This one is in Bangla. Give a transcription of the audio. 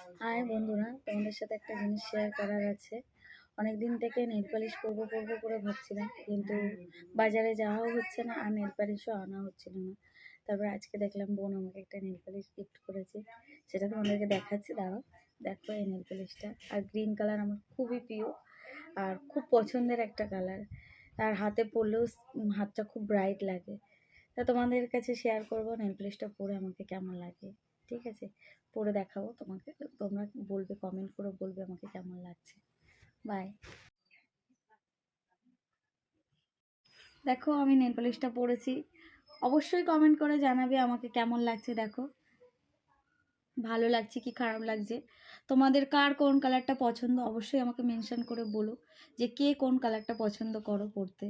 হাই বন্ধুরা, তোমাদের সাথে একটা জিনিস শেয়ার করার আছে। অনেক দিন থেকে নেল পালিশ করবো করে ভাবছিলাম, কিন্তু বাজারে যাওয়াও হচ্ছে না আর নেল পালিশও আনা হচ্ছিল না। তারপর আজকে দেখলাম বোন আমাকে একটা নেল পালিশ গিফট করেছে, সেটা তোমাদেরকে দেখাচ্ছি। দাঁড়াও, দেখো এই নেল পালিশটা। আর গ্রিন কালার আমার খুবই প্রিয় আর খুব পছন্দের একটা কালার। আর হাতে পরলেও হাতটা খুব ব্রাইট লাগে। তা তোমাদের কাছে শেয়ার করবো নেল পালিশটা পরে আমাকে কেমন লাগে। ঠিক আছে, পরে দেখাবো তোমাকে, তোমরা বলবে, কমেন্ট করে বলবে আমাকে কেমন লাগছে। বাই। দেখো আমি নেল পালিশটা পরেছি, অবশ্যই কমেন্ট করে জানাবে আমাকে কেমন লাগছে। দেখো, ভালো লাগছে কি খারাপ লাগছে, তোমাদের কার কোন কালারটা পছন্দ অবশ্যই আমাকে মেনশন করে বলো যে কে কোন কালারটা পছন্দ করো পরতে।